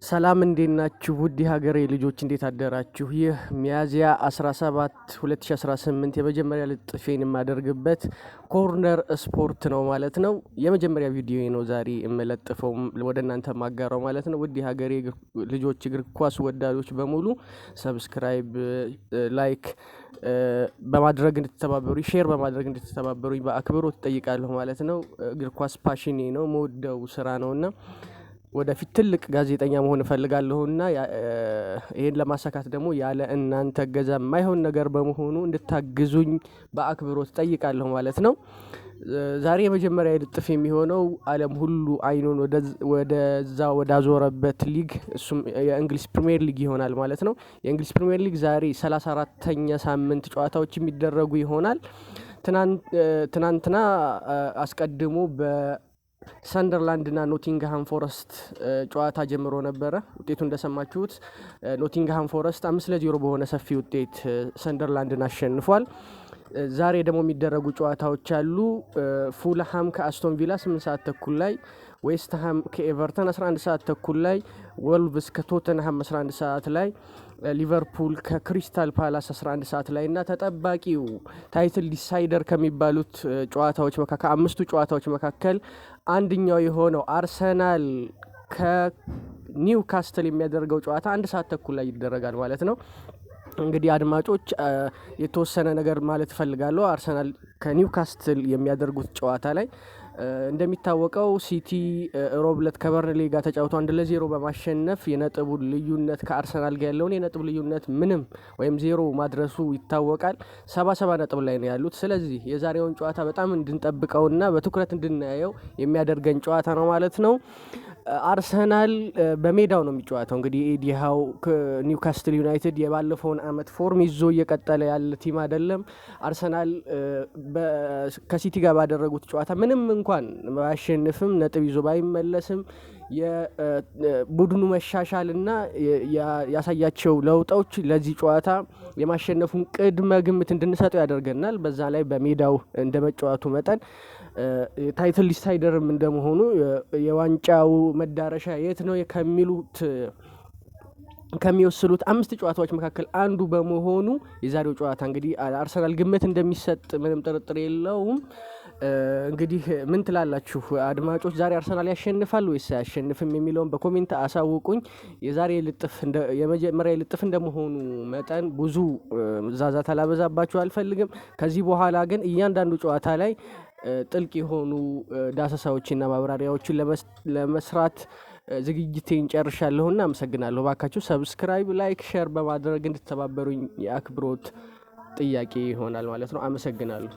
ሰላም እንዴት ናችሁ? ውድ ሀገሬ ልጆች እንዴት አደራችሁ? ይህ ሚያዝያ 17 2018 የመጀመሪያ ልጥፌን የማደርግበት ኮርነር ስፖርት ነው ማለት ነው። የመጀመሪያ ቪዲዮ ነው ዛሬ የምለጥፈው ወደ እናንተ ማጋራው ማለት ነው። ውድ ሀገሬ ልጆች እግር ኳስ ወዳዶች በሙሉ ሰብስክራይብ፣ ላይክ በማድረግ እንድትተባበሩ፣ ሼር በማድረግ እንድትተባበሩኝ በአክብሮት እጠይቃለሁ ማለት ነው። እግር ኳስ ፓሽኔ ነው፣ መወደው ስራ ነውና ወደፊት ትልቅ ጋዜጠኛ መሆን እፈልጋለሁና ይሄን ለማሳካት ደግሞ ያለ እናንተ እገዛ የማይሆን ነገር በመሆኑ እንድታግዙኝ በአክብሮት እጠይቃለሁ ማለት ነው። ዛሬ የመጀመሪያ ልጥፍ የሚሆነው ዓለም ሁሉ አይኑን ወደዛ ወዳዞረበት ሊግ እሱም የእንግሊዝ ፕሪሚየር ሊግ ይሆናል ማለት ነው። የእንግሊዝ ፕሪሚየር ሊግ ዛሬ 34ኛ ሳምንት ጨዋታዎች የሚደረጉ ይሆናል። ትናንትና አስቀድሞ ሰንደርላንድ እና ኖቲንግሃም ፎረስት ጨዋታ ጀምሮ ነበረ። ውጤቱ እንደሰማችሁት ኖቲንግሃም ፎረስት 5-0 በሆነ ሰፊ ውጤት ሰንደርላንድን አሸንፏል። ዛሬ ደግሞ የሚደረጉ ጨዋታዎች አሉ። ፉልሃም ከአስቶን ቪላ 8 ሰዓት ተኩል ላይ፣ ዌስትሃም ከኤቨርተን 11 ሰዓት ተኩል ላይ፣ ወልቭስ ከቶተንሃም 11 ሰዓት ላይ፣ ሊቨርፑል ከክሪስታል ፓላስ 11 ሰዓት ላይ እና ተጠባቂው ታይትል ዲሳይደር ከሚባሉት ጨዋታዎች መካከል ከአምስቱ ጨዋታዎች መካከል አንደኛው የሆነው አርሰናል ከኒውካስትል የሚያደርገው ጨዋታ 1 ሰዓት ተኩል ላይ ይደረጋል ማለት ነው። እንግዲህ አድማጮች የተወሰነ ነገር ማለት እፈልጋለሁ። አርሰናል ከኒውካስትል የሚያደርጉት ጨዋታ ላይ እንደሚታወቀው ሲቲ ሮብለት ከበርንሌ ጋር ተጫውቶ 1-0 በማሸነፍ የነጥቡን ልዩነት ከአርሰናል ጋር ያለውን የነጥብ ልዩነት ምንም ወይም 0 ማድረሱ ይታወቃል። 77 ነጥብ ላይ ነው ያሉት። ስለዚህ የዛሬውን ጨዋታ በጣም እንድንጠብቀውና በትኩረት እንድናየው የሚያደርገን ጨዋታ ነው ማለት ነው። አርሰናል በሜዳው ነው የሚጫወተው። እንግዲህ ኤዲ ሃው ኒውካስትል ዩናይትድ የባለፈውን አመት ፎርም ይዞ እየቀጠለ ያለ ቲም አይደለም። አርሰናል ከሲቲ ጋር ባደረጉት ጨዋታ ምንም እንኳን ባያሸንፍም ነጥብ ይዞ ባይመለስም የቡድኑ መሻሻል እና ያሳያቸው ለውጦች ለዚህ ጨዋታ የማሸነፉን ቅድመ ግምት እንድንሰጠው ያደርገናል። በዛ ላይ በሜዳው እንደ መጫወቱ መጠን ታይትል ዲሳይደርም እንደመሆኑ የዋንጫው መዳረሻ የት ነው ከሚወስኑት 5 ጨዋታዎች መካከል አንዱ በመሆኑ የዛሬው ጨዋታ እንግዲህ አርሰናል ግምት እንደሚሰጥ ምንም ጥርጥር የለውም። እንግዲህ ምን ትላላችሁ አድማጮች? ዛሬ አርሰናል ያሸንፋል ወይስ አያሸንፍም የሚለውን በኮሜንት አሳውቁኝ። የዛሬ የመጀመሪያ ልጥፍ እንደመሆኑ መጠን ብዙ ዛዛት አላበዛባችሁ አልፈልግም። ከዚህ በኋላ ግን እያንዳንዱ ጨዋታ ላይ ጥልቅ የሆኑ ዳሰሳዎችና ማብራሪያዎችን ለመስራት ዝግጅቴን ጨርሻለሁና አመሰግናለሁ። ባካችሁ ሰብስክራይብ፣ ላይክ፣ ሼር በማድረግ እንድትተባበሩኝ የአክብሮት ጥያቄ ይሆናል ማለት ነው። አመሰግናለሁ።